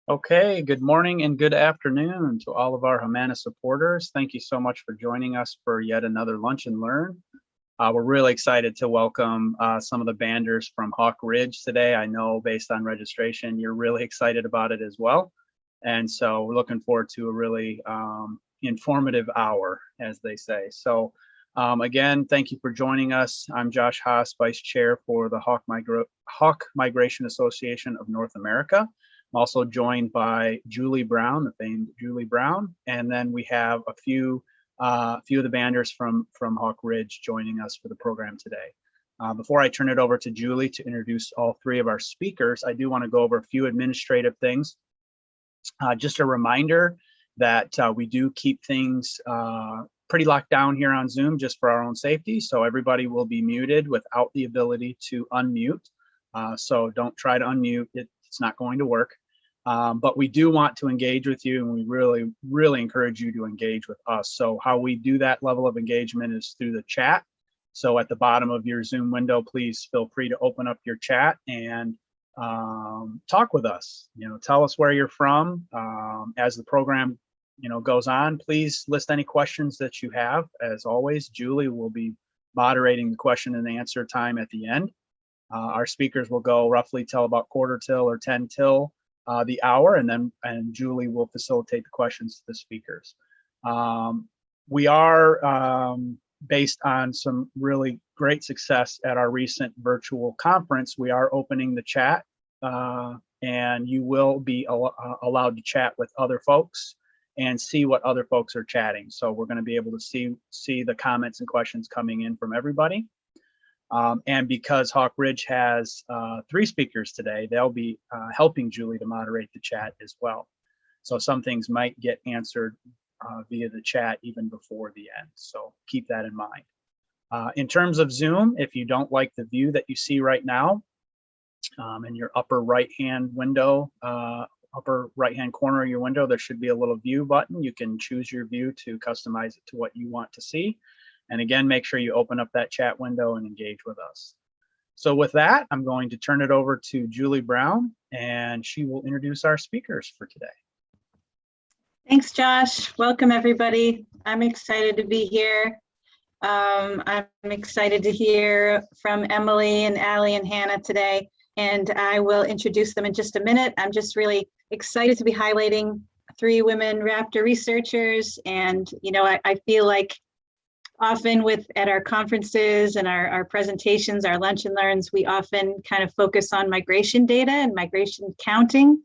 Okay, good morning and good afternoon to all of our HMANA supporters. Thank you so much for joining us for yet another Lunch and Learn. We're really excited to welcome some of the banders from Hawk Ridge today. I know based on registration, you're really excited about it as well. And so we're looking forward to a really informative hour, as they say. So again, thank you for joining us. I'm Josh Haas, Vice Chair for the Hawk Migration Association of North America. I'm also joined by Julie Brown, the famed Julie Brown, and then we have a few of the banders from Hawk Ridge joining us for the program today. Before I turn it over to Julie to introduce all three of our speakers, I do want to go over a few administrative things. Just a reminder that we do keep things pretty locked down here on Zoom just for our own safety. So everybody will be muted without the ability to unmute. So don't try to unmute, it's not going to work. But we do want to engage with you, and we really encourage you to engage with us. So how we do that level of engagement is through the chat. So at the bottom of your Zoom window, please feel free to open up your chat and talk with us. Tell us where you're from. As the program goes on, please list any questions that you have. As always, Julie will be moderating the question and answer time at the end. Our speakers will go roughly till about 1/4 or 10 till the hour, and Julie will facilitate the questions to the speakers. We are, based on some really great success at our recent virtual conference, we are opening the chat, and you will be allowed to chat with other folks and see what other folks are chatting. So we're going to be able to see the comments and questions coming in from everybody. And because Hawk Ridge has 3 speakers today, they'll be helping Julie to moderate the chat as well. So some things might get answered via the chat even before the end. So keep that in mind. In terms of Zoom, if you don't like the view that you see right now, in your upper right-hand window, upper right-hand corner of your window, there should be a little view button. You can choose your view to customize it to what you want to see. And again, make sure you open up that chat window and engage with us. So with that, I'm going to turn it over to Julie Brown, and she will introduce our speakers for today. Thanks, Josh. Welcome, everybody. I'm excited to be here. I'm excited to hear from Emily and Allie and Hannah today, and I will introduce them in just a minute. I'm just really excited to be highlighting 3 women raptor researchers, and I feel like often at our conferences and our presentations, our lunch and learns, we often kind of focus on migration data and migration counting.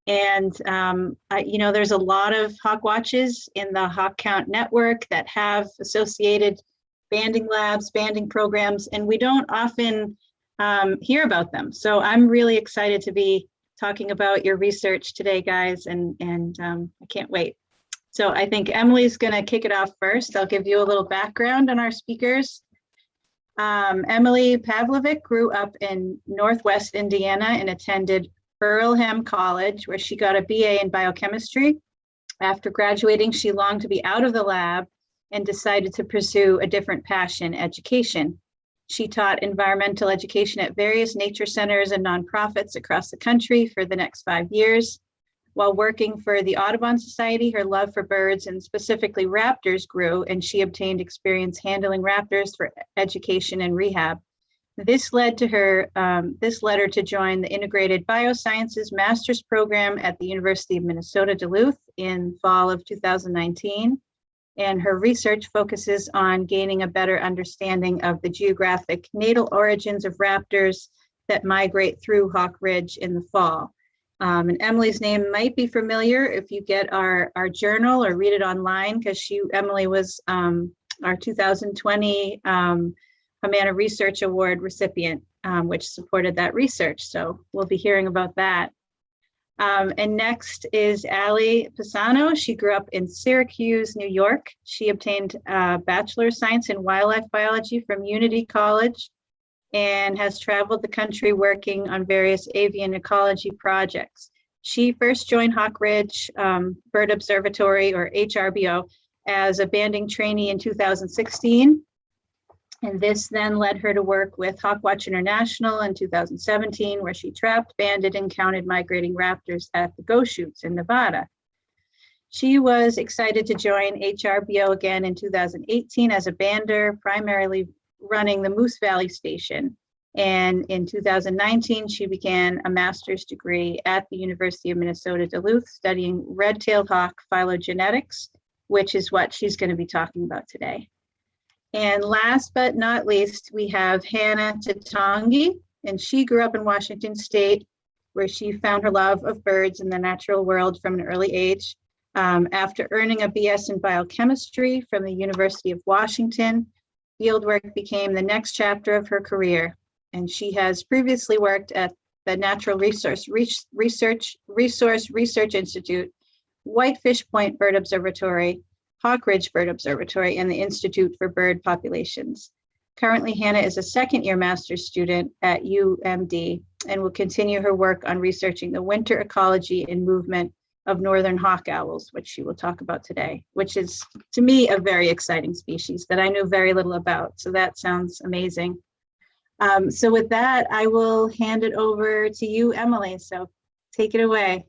And, there's a lot of hawk watches in the Hawk Count network that have associated banding labs, banding programs, and we don't often hear about them. So I'm really excited to be talking about your research today, guys, and I can't wait. So I think Emily's going to kick it off first. I'll give you a little background on our speakers. Emily Pavlovic grew up in Northwest Indiana and attended Earlham College, where she got a BA in biochemistry. After graduating, she longed to be out of the lab and decided to pursue a different passion, education. She taught environmental education at various nature centers and nonprofits across the country for the next 5 years. While working for the Audubon Society, her love for birds and specifically raptors grew, and she obtained experience handling raptors for education and rehab. This led to her, this led her to join the Integrated Biosciences Master's Program at the University of Minnesota Duluth in fall of 2019. And her research focuses on gaining a better understanding of the geographic natal origins of raptors that migrate through Hawk Ridge in the fall. And Emily's name might be familiar if you get our journal or read it online, because Emily was our 2020 HMANA Research Award recipient, which supported that research. So we'll be hearing about that. And next is Allie Pesano. She grew up in Syracuse, New York. She obtained a Bachelor of Science in Wildlife Biology from Unity College and has traveled the country working on various avian ecology projects. She first joined Hawk Ridge Bird Observatory, or HRBO, as a banding trainee in 2016. And this then led her to work with Hawkwatch International in 2017, where she trapped, banded, and counted migrating raptors at the Go Shoots in Nevada. She was excited to join HRBO again in 2018 as a bander, primarily running the Moose Valley Station. And in 2019, she began a master's degree at the University of Minnesota Duluth studying red-tailed hawk phylogenetics, which is what she's going to be talking about today. And last but not least, we have Hannah Toutonghi, and she grew up in Washington State, where she found her love of birds in the natural world from an early age. After earning a BS in biochemistry from the University of Washington, fieldwork became the next chapter of her career. And she has previously worked at the Natural Resource Research Institute, Whitefish Point Bird Observatory, Hawk Ridge Bird Observatory, and the Institute for Bird Populations. Currently, Hannah is a second-year master's student at UMD and will continue her work on researching the winter ecology and movement of northern hawk owls, which she will talk about today, which is, to me, a very exciting species that I knew very little about. So that sounds amazing. So with that, I will hand it over to you, Emily. So take it away.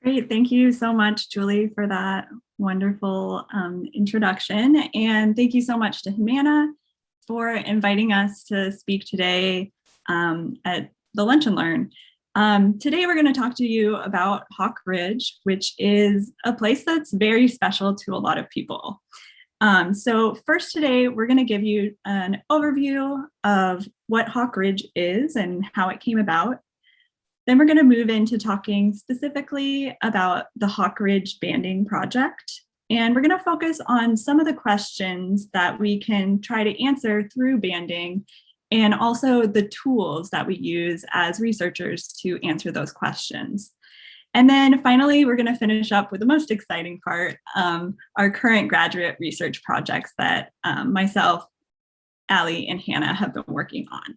Great. Thank you so much, Julie, for that wonderful introduction. And thank you so much to HMANA for inviting us to speak today at the Lunch and Learn. Today, we're going to talk to you about Hawk Ridge, which is a place that's very special to a lot of people. So first today, we're going to give you an overview of what Hawk Ridge is and how it came about. Then we're going to move into talking specifically about the Hawk Ridge banding project. And we're going to focus on some of the questions that we can try to answer through banding, and also the tools that we use as researchers to answer those questions. And then finally, we're going to finish up with the most exciting part, our current graduate research projects that myself, Allie, and Hannah have been working on.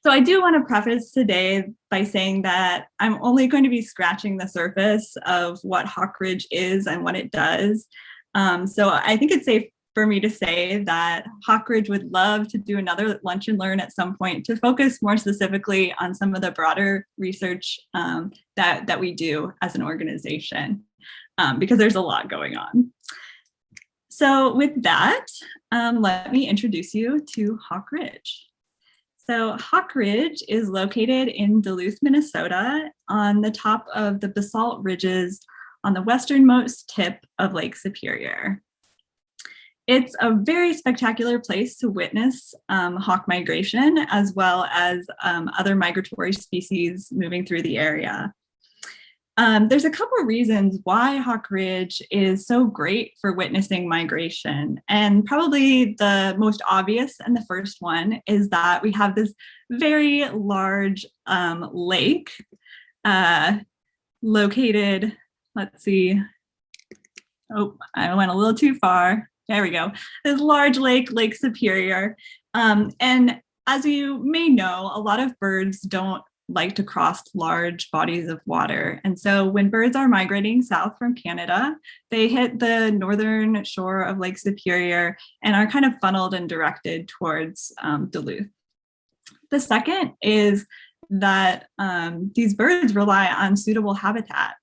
So I do want to preface today by saying that I'm only going to be scratching the surface of what Hawk Ridge is and what it does. So I think it's safe for me to say that Hawk Ridge would love to do another Lunch and Learn at some point to focus more specifically on some of the broader research that we do as an organization, because there's a lot going on. So with that, let me introduce you to Hawk Ridge. So Hawk Ridge is located in Duluth, Minnesota, on the top of the basalt ridges on the westernmost tip of Lake Superior. It's a very spectacular place to witness hawk migration, as well as other migratory species moving through the area. There's a couple of reasons why Hawk Ridge is so great for witnessing migration. And probably the most obvious and the first one is that we have this very large lake located, let's see, oh, I went a little too far. There we go. This large lake, Lake Superior. And as you may know, a lot of birds don't like to cross large bodies of water. And so when birds are migrating south from Canada, they hit the northern shore of Lake Superior and are kind of funneled and directed towards Duluth. The second is that these birds rely on suitable habitat.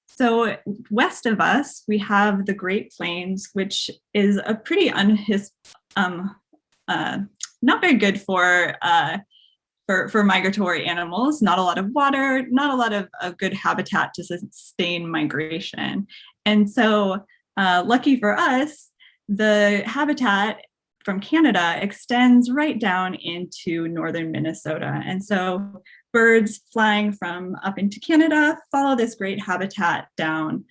So west of us, we have the Great Plains, which is a pretty not very good for migratory animals. Not a lot of water, not a lot of good habitat to sustain migration. And so lucky for us, the habitat from Canada extends right down into northern Minnesota. And so birds flying from up into Canada follow this great habitat down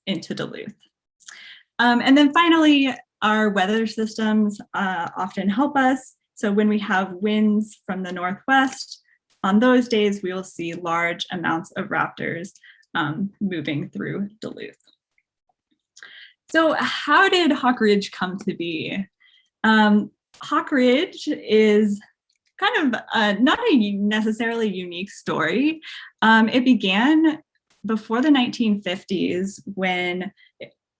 into Duluth. And then finally, our weather systems often help us. So when we have winds from the northwest, on those days, we will see large amounts of raptors moving through Duluth. So how did Hawk Ridge come to be? Hawk Ridge is kind of not a necessarily unique story. It began before the 1950s when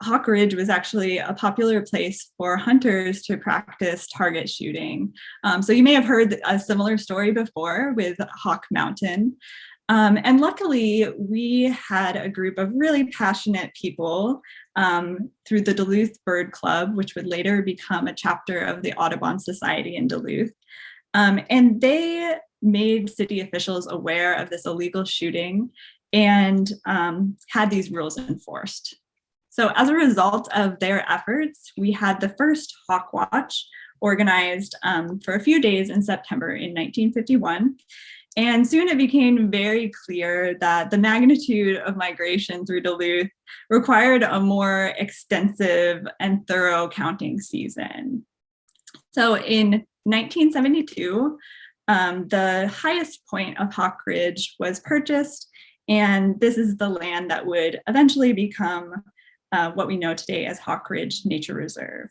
Hawk Ridge was actually a popular place for hunters to practice target shooting. So you may have heard a similar story before with Hawk Mountain. And luckily, we had a group of really passionate people through the Duluth Bird Club, which would later become a chapter of the Audubon Society in Duluth. And they made city officials aware of this illegal shooting and had these rules enforced. So as a result of their efforts, we had the first Hawk Watch organized for a few days in September in 1951. And soon it became very clear that the magnitude of migration through Duluth required a more extensive and thorough counting season. So in 1972, the highest point of Hawk Ridge was purchased, and this is the land that would eventually become what we know today as Hawk Ridge Nature Reserve.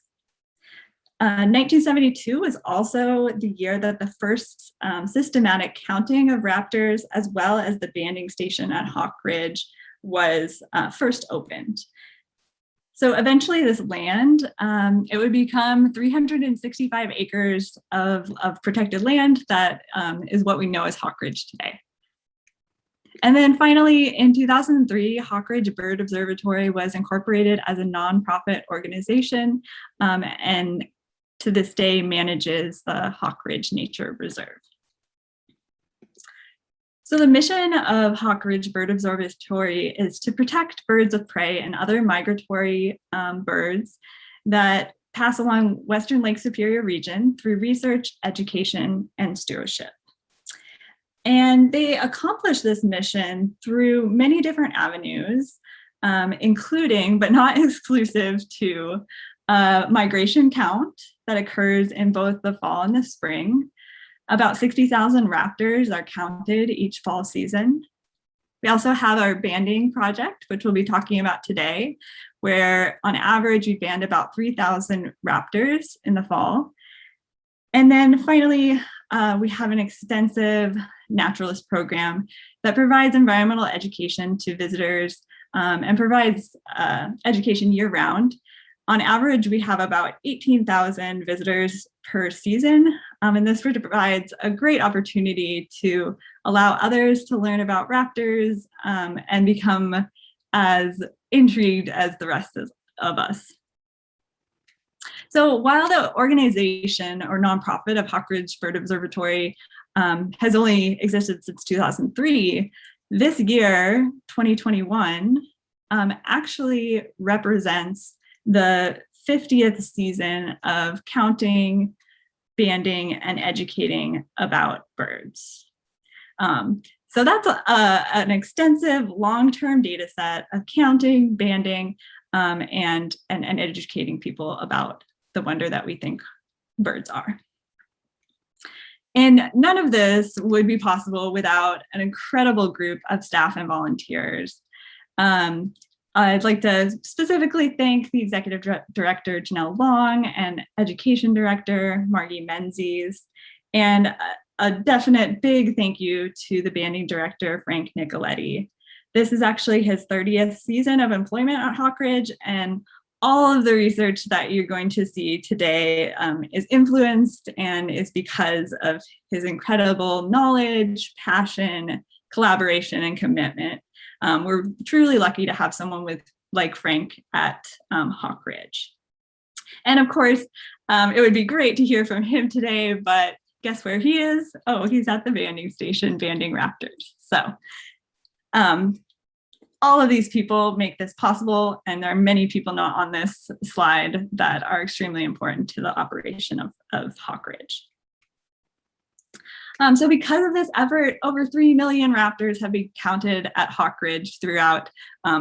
1972 was also the year that the first systematic counting of raptors, as well as the banding station at Hawk Ridge, was first opened. So eventually this land, it would become 365 acres of protected land that is what we know as Hawk Ridge today. And then finally, in 2003, Hawk Ridge Bird Observatory was incorporated as a nonprofit organization, and to this day manages the Hawk Ridge Nature Reserve. So the mission of Hawk Ridge Bird Observatory is to protect birds of prey and other migratory birds that pass along Western Lake Superior region through research, education, and stewardship. And they accomplish this mission through many different avenues, including, but not exclusive to, migration count that occurs in both the fall and the spring. About 60,000 raptors are counted each fall season. We also have our banding project, which we'll be talking about today, where on average we band about 3,000 raptors in the fall. And then finally, we have an extensive naturalist program that provides environmental education to visitors and provides education year-round. On average, we have about 18,000 visitors per season, and this provides a great opportunity to allow others to learn about raptors and become as intrigued as the rest of us. So while the organization or nonprofit of Hawk Ridge Bird Observatory has only existed since 2003, this year, 2021, actually represents the 50th season of counting, banding, and educating about birds. So that's an extensive long-term data set of counting, banding, and educating people about the wonder that we think birds are. And none of this would be possible without an incredible group of staff and volunteers. I'd like to specifically thank the Executive Director, Janelle Long, and Education Director, Margie Menzies, and a definite big thank you to the Banding Director, Frank Nicoletti. This is actually his 30th season of employment at Hawk Ridge, and all of the research that you're going to see today is influenced and is because of his incredible knowledge, passion, collaboration, and commitment. We're truly lucky to have someone like Frank at Hawk Ridge. And of course, it would be great to hear from him today, but guess where he is? Oh, he's at the banding station banding raptors. So all of these people make this possible, and there are many people not on this slide that are extremely important to the operation of Hawk Ridge. So because of this effort, over 3 million raptors have been counted at Hawk Ridge throughout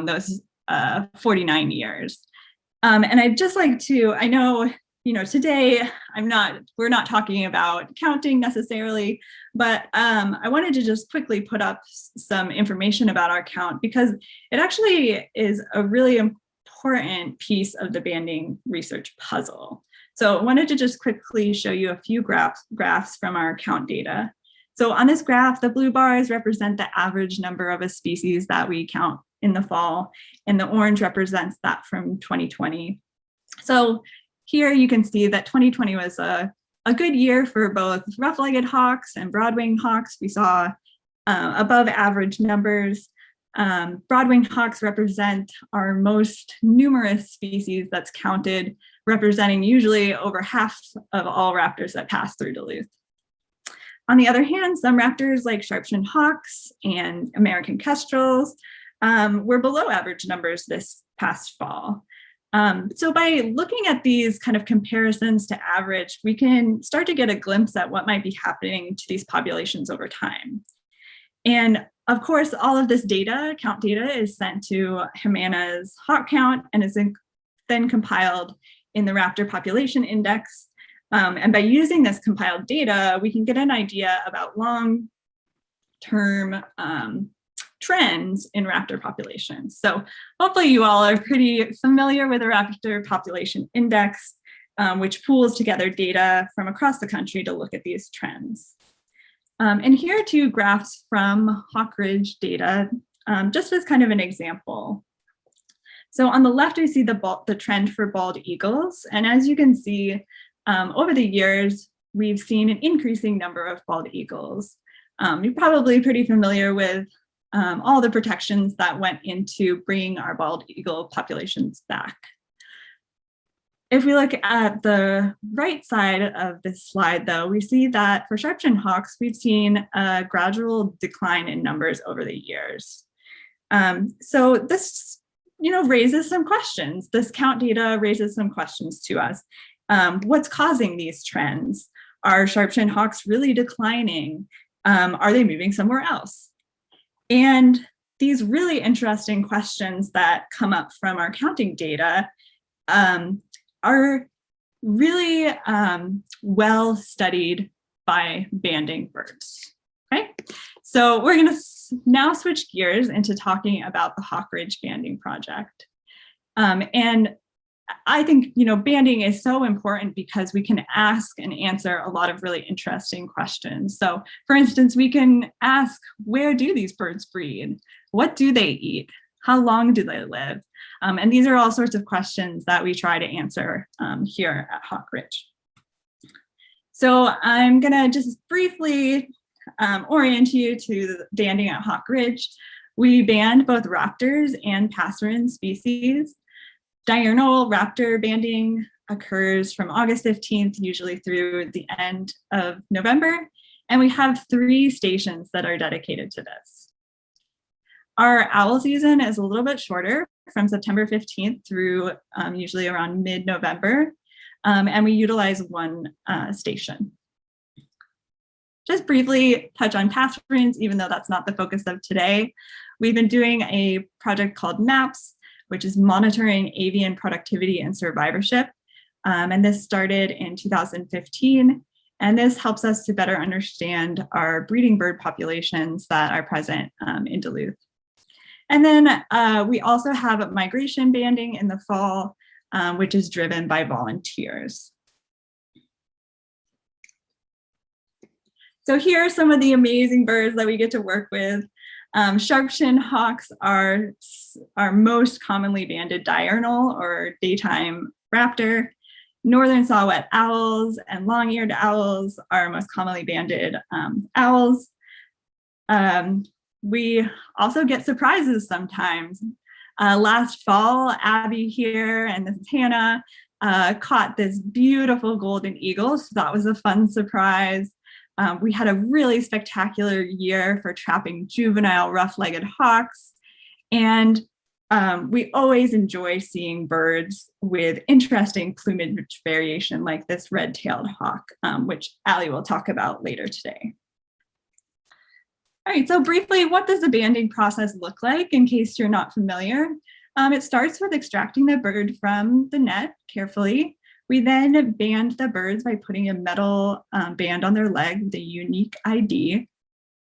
those 49 years. And I'd just like to, I know, today we're not talking about counting necessarily, but I wanted to just quickly put up some information about our count because it actually is a really important piece of the banding research puzzle. So I wanted to just quickly show you a few graphs from our count data. So on this graph, the blue bars represent the average number of a species that we count in the fall, and the orange represents that from 2020. So here you can see that 2020 was a good year for both rough-legged hawks and broad-winged hawks. We saw above average numbers. Broad-winged hawks represent our most numerous species that's counted, representing usually over half of all raptors that pass through Duluth. On the other hand, some raptors like sharp-shinned hawks and American kestrels were below average numbers this past fall. So by looking at these kind of comparisons to average, we can start to get a glimpse at what might be happening to these populations over time. And of course, all of this data, count data, is sent to HMANA's hawk count and is then compiled in the Raptor Population Index. And by using this compiled data, we can get an idea about long-term trends in raptor populations. So hopefully you all are pretty familiar with the Raptor Population Index, which pools together data from across the country to look at these trends. And here are two graphs from Hawk Ridge data, just as kind of an example. So on the left, we see the trend for bald eagles. And as you can see, over the years, we've seen an increasing number of bald eagles. You're probably pretty familiar with all the protections that went into bringing our bald eagle populations back. If we look at the right side of this slide, though, we see that for sharp-shinned hawks, we've seen a gradual decline in numbers over the years. So this, raises some questions. This count data raises some questions to us. What's causing these trends? Are sharp-shinned hawks really declining? Are they moving somewhere else? And these really interesting questions that come up from our counting data are really well studied by banding birds. Okay, so we're going to now switch gears into talking about the Hawk Ridge Banding Project. And I think, banding is so important because we can ask and answer a lot of really interesting questions. So for instance, we can ask, where do these birds breed? What do they eat? How long do they live? And these are all sorts of questions that we try to answer here at Hawk Ridge. So I'm gonna just briefly orient you to banding at Hawk Ridge. We band both raptors and passerine species. Diurnal raptor banding occurs from August 15th, usually through the end of November, and we have 3 stations that are dedicated to this. Our owl season is a little bit shorter, from September 15th through usually around mid-November, and we utilize 1 station. Just briefly touch on passerines, even though that's not the focus of today. We've been doing a project called MAPS, which is monitoring avian productivity and survivorship. And this started in 2015. And this helps us to better understand our breeding bird populations that are present in Duluth. And then we also have migration banding in the fall, which is driven by volunteers. So here are some of the amazing birds that we get to work with. Sharp-shinned hawks are our most commonly banded diurnal or daytime raptor. Northern saw-whet owls and long-eared owls are most commonly banded owls. We also get surprises sometimes. Last fall, Abby here and this is Hannah caught this beautiful golden eagle, so that was a fun surprise. We had a really spectacular year for trapping juvenile rough-legged hawks, and we always enjoy seeing birds with interesting plumage variation like this red-tailed hawk, which Allie will talk about later today. All right, so briefly, what does the banding process look like in case you're not familiar? It starts with extracting the bird from the net carefully. We then band the birds by putting a metal band on their leg with a unique ID.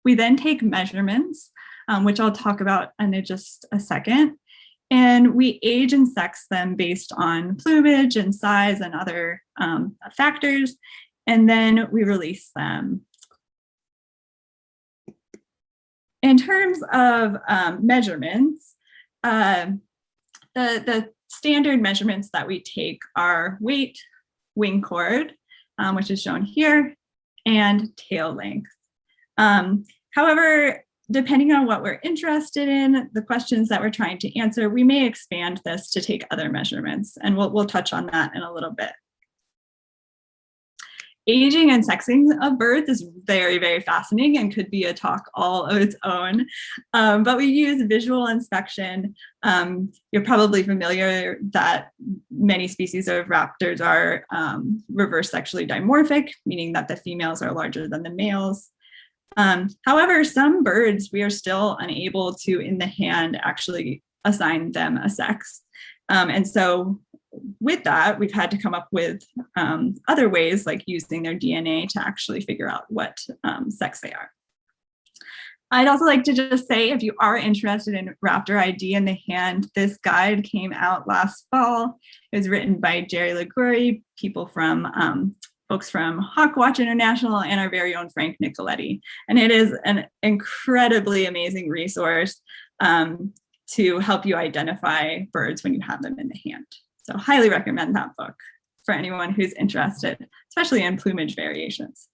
We then take measurements, which I'll talk about in just a second. And we age and sex them based on plumage and size and other factors. And then we release them. In terms of measurements, the standard measurements that we take are weight, wing chord, which is shown here, and tail length. However, depending on what we're interested in, the questions that we're trying to answer, we may expand this to take other measurements, and we'll touch on that in a little bit. Aging and sexing of birds is very, very fascinating and could be a talk all of its own. But we use visual inspection. You're probably familiar that many species of raptors are reverse sexually dimorphic, meaning that the females are larger than the males. However, some birds, we are still unable to, in the hand, actually assign them a sex. And so with that, we've had to come up with other ways, like using their DNA to actually figure out what sex they are. I'd also like to just say, if you are interested in Raptor ID in the hand, this guide came out last fall. It was written by Jerry Liguri, folks from Hawk Watch International, and our very own Frank Nicoletti. And it is an incredibly amazing resource to help you identify birds when you have them in the hand. So highly recommend that book for anyone who's interested, especially in plumage variations.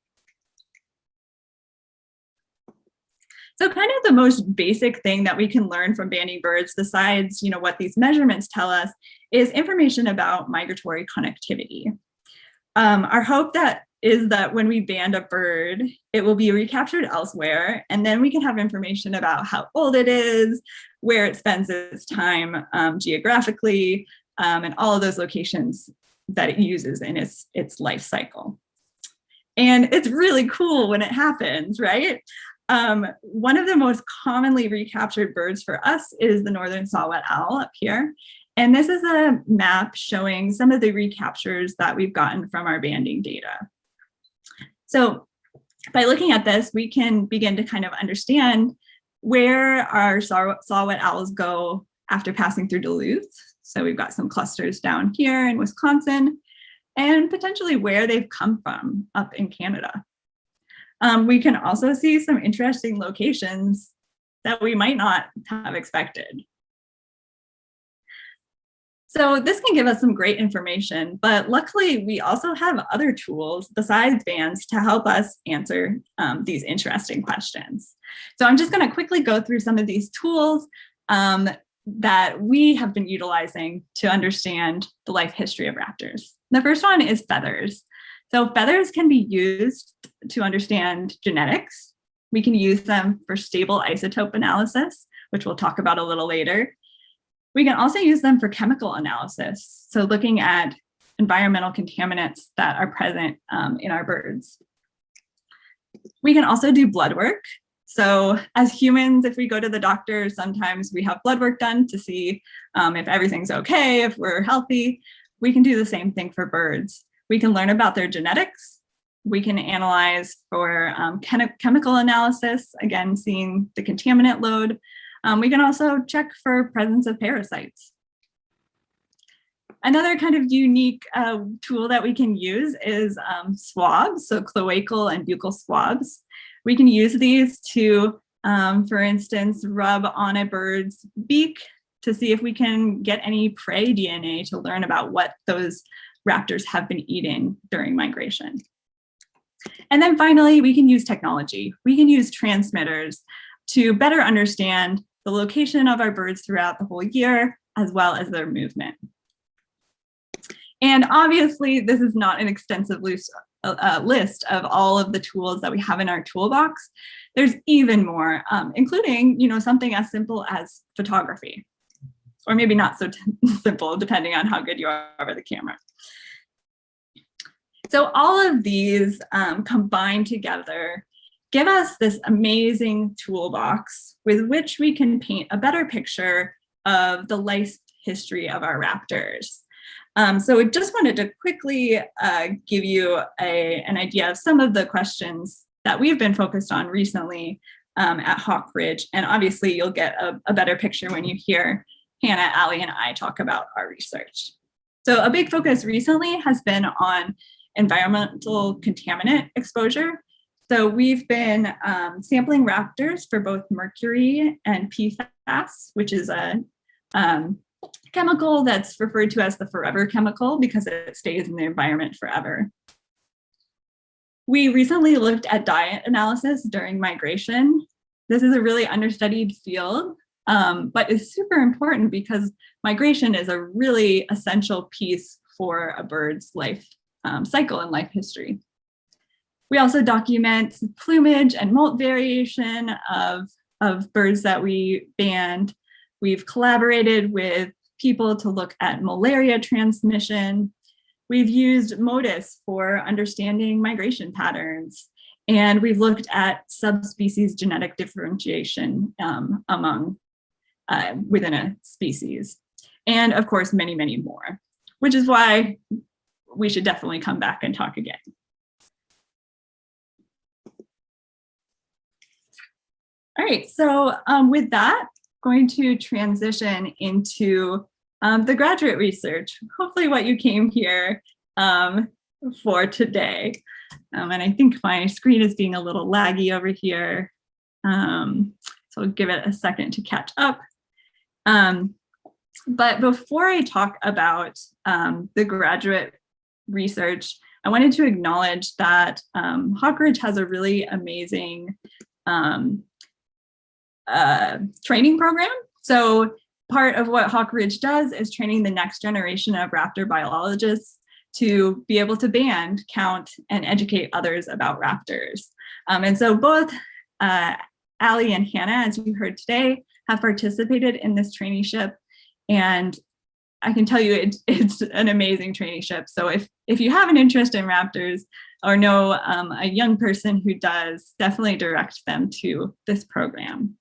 So kind of the most basic thing that we can learn from banding birds, besides what these measurements tell us, is information about migratory connectivity. Our hope is that when we band a bird, it will be recaptured elsewhere, and then we can have information about how old it is, where it spends its time geographically, and all of those locations that it uses in its life cycle. And it's really cool when it happens, right? One of the most commonly recaptured birds for us is the northern saw-whet owl up here. And this is a map showing some of the recaptures that we've gotten from our banding data. So by looking at this, we can begin to kind of understand where our saw-whet owls go after passing through Duluth. So we've got some clusters down here in Wisconsin, and potentially where they've come from up in Canada. We can also see some interesting locations that we might not have expected. So this can give us some great information, but luckily we also have other tools besides bands to help us answer these interesting questions. So I'm just going to quickly go through some of these tools that we have been utilizing to understand the life history of raptors. The first one is feathers. So feathers can be used to understand genetics. We can use them for stable isotope analysis, which we'll talk about a little later. We can also use them for chemical analysis. So looking at environmental contaminants that are present in our birds. We can also do blood work. So as humans, if we go to the doctor, sometimes we have blood work done to see if everything's okay, if we're healthy. We can do the same thing for birds. We can learn about their genetics. We can analyze for chemical analysis, again, seeing the contaminant load. We can also check for presence of parasites. Another kind of unique tool that we can use is swabs, so cloacal and buccal swabs. We can use these to, for instance, rub on a bird's beak to see if we can get any prey DNA to learn about what those raptors have been eating during migration. And then finally, we can use technology. We can use transmitters to better understand the location of our birds throughout the whole year, as well as their movement. And obviously, this is not an extensive list of all of the tools that we have in our toolbox. There's even more, including something as simple as photography, or maybe not so simple, depending on how good you are with the camera. So all of these combined together give us this amazing toolbox with which we can paint a better picture of the life history of our raptors. So I just wanted to quickly give you an idea of some of the questions that we've been focused on recently at Hawk Ridge. And obviously you'll get a better picture when you hear Hannah, Allie, and I talk about our research. So a big focus recently has been on environmental contaminant exposure. So we've been sampling raptors for both mercury and PFAS, which is a chemical that's referred to as the forever chemical because it stays in the environment forever. We recently looked at diet analysis during migration. This is a really understudied field, but it's super important because migration is a really essential piece for a bird's life cycle and life history. We also document plumage and molt variation of birds that we banned. We've collaborated with people to look at malaria transmission. We've used MODIS for understanding migration patterns. And we've looked at subspecies genetic differentiation within a species. And of course, many, many more, which is why we should definitely come back and talk again. All right, so with that, going to transition into the graduate research, hopefully what you came here for today. And I think my screen is being a little laggy over here. So I'll give it a second to catch up. But before I talk about the graduate research, I wanted to acknowledge that Hawk Ridge has a really amazing training program. So part of what Hawk Ridge does is training the next generation of raptor biologists to be able to band, count, and educate others about raptors. And so both Allie and Hannah, as you heard today, have participated in this traineeship. And I can tell you it's an amazing traineeship. So if you have an interest in raptors or know a young person who does, definitely direct them to this program.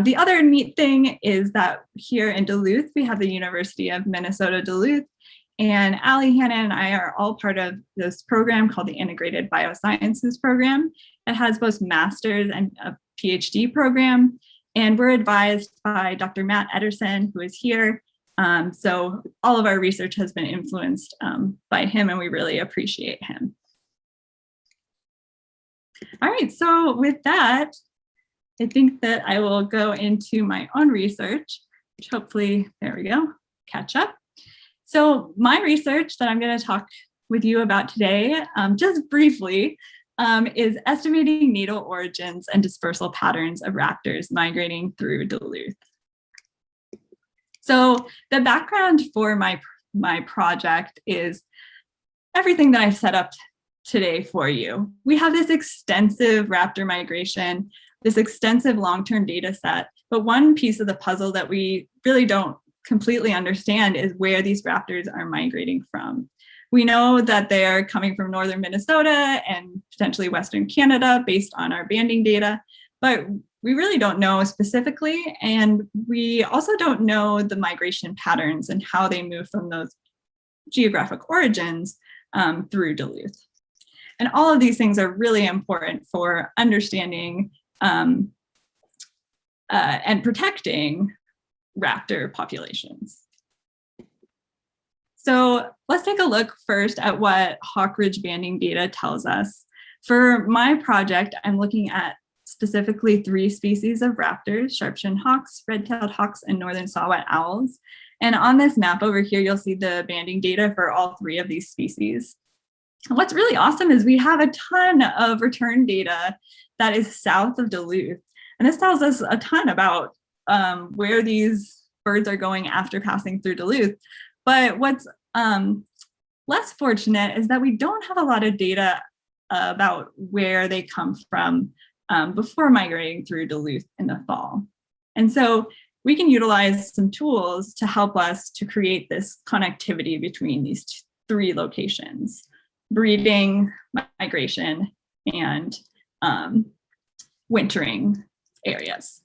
The other neat thing is that here in Duluth, we have the University of Minnesota Duluth, and Allie, Hannah, and I are all part of this program called the Integrated Biosciences Program. It has both master's and a PhD program, and we're advised by Dr. Matt Ederson, who is here. So all of our research has been influenced by him, and we really appreciate him. All right, so with that, I think that I will go into my own research, which hopefully, there we go, catch up. So my research that I'm going to talk with you about today, just briefly, is estimating natal origins and dispersal patterns of raptors migrating through Duluth. So the background for my project is everything that I've set up today for you. We have this extensive raptor migration, this extensive long-term data set, but one piece of the puzzle that we really don't completely understand is where these raptors are migrating from. We know that they're coming from northern Minnesota and potentially western Canada based on our banding data, but we really don't know specifically, and we also don't know the migration patterns and how they move from those geographic origins through Duluth. And all of these things are really important for understanding and protecting raptor populations. So let's take a look first at what Hawk Ridge banding data tells us. For my project, I'm looking at specifically 3 species of raptors: sharp-shinned hawks, red-tailed hawks, and northern saw-whet owls. And on this map over here, you'll see the banding data for all 3 of these species. And what's really awesome is we have a ton of return data that is south of Duluth. And this tells us a ton about where these birds are going after passing through Duluth. But what's less fortunate is that we don't have a lot of data about where they come from before migrating through Duluth in the fall. And so we can utilize some tools to help us to create this connectivity between these 3 locations: breeding, migration, and wintering areas.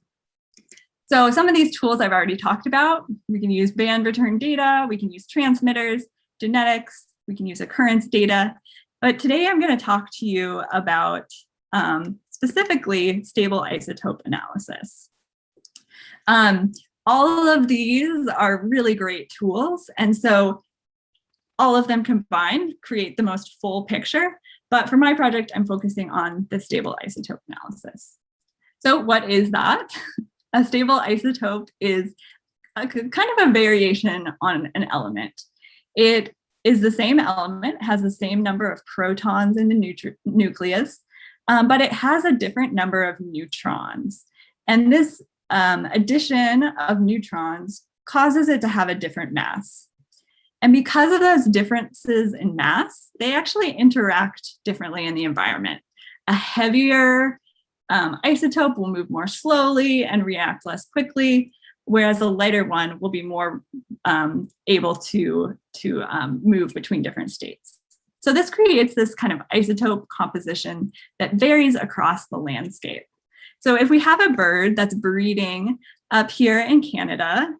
So some of these tools I've already talked about. We can use band return data, we can use transmitters, genetics, we can use occurrence data. But today I'm going to talk to you about specifically stable isotope analysis. All of these are really great tools, and so all of them combined create the most full picture. But for my project, I'm focusing on the stable isotope analysis. So what is that? A stable isotope is kind of a variation on an element. It is the same element, has the same number of protons in the nucleus, but it has a different number of neutrons. And this addition of neutrons causes it to have a different mass. And because of those differences in mass, they actually interact differently in the environment. A heavier isotope will move more slowly and react less quickly, whereas a lighter one will be more able to move between different states. So this creates this kind of isotope composition that varies across the landscape. So if we have a bird that's breeding up here in Canada,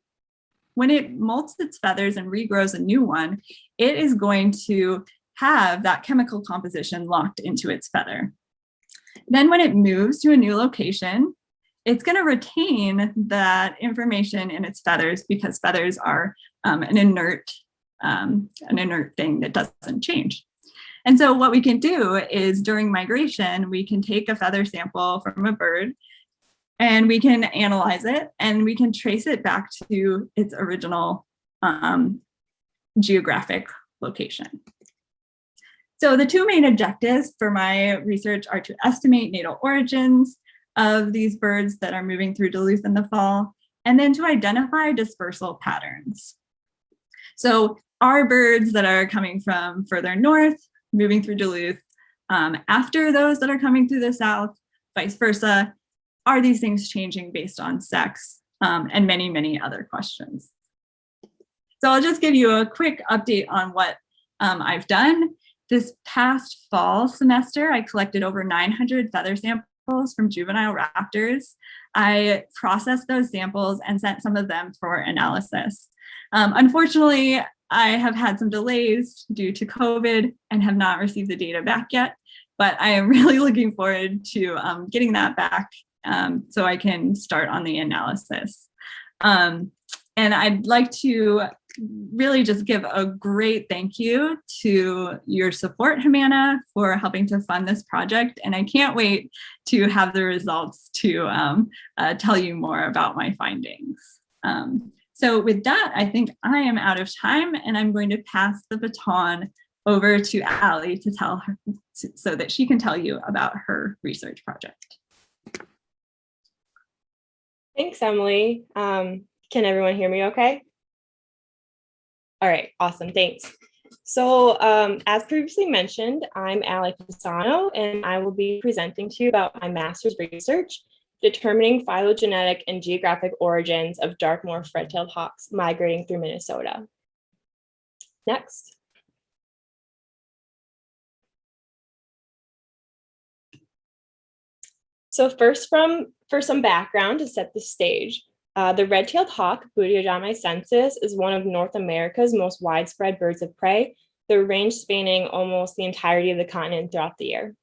when it molts its feathers and regrows a new one, it is going to have that chemical composition locked into its feather. Then when it moves to a new location, it's going to retain that information in its feathers because feathers are an inert thing that doesn't change. And so what we can do is during migration, we can take a feather sample from a bird and we can analyze it and we can trace it back to its original geographic location. So the two main objectives for my research are to estimate natal origins of these birds that are moving through Duluth in the fall, and then to identify dispersal patterns. So are birds that are coming from further north, moving through Duluth, after those that are coming through the south, vice versa? Are these things changing based on sex? And many, many other questions. So I'll just give you a quick update on what I've done. This past fall semester, I collected over 900 feather samples from juvenile raptors. I processed those samples and sent some of them for analysis. Unfortunately, I have had some delays due to COVID and have not received the data back yet, but I am really looking forward to getting that back so I can start on the analysis. And I'd like to really just give a great thank you to your support, HMANA, for helping to fund this project. And I can't wait to have the results to tell you more about my findings. So with that, I think I am out of time and I'm going to pass the baton over to Allie to tell her so that she can tell you about her research project. Thanks, Emily. Can everyone hear me okay? All right, awesome, thanks. So as previously mentioned, I'm Allie Pesano, and I will be presenting to you about my master's research, determining phylogenetic and geographic origins of dark morph red-tailed hawks migrating through Minnesota. Next. So first, for some background to set the stage, the red-tailed hawk, Butyodonticensis, is one of North America's most widespread birds of prey, their range spanning almost the entirety of the continent throughout the year.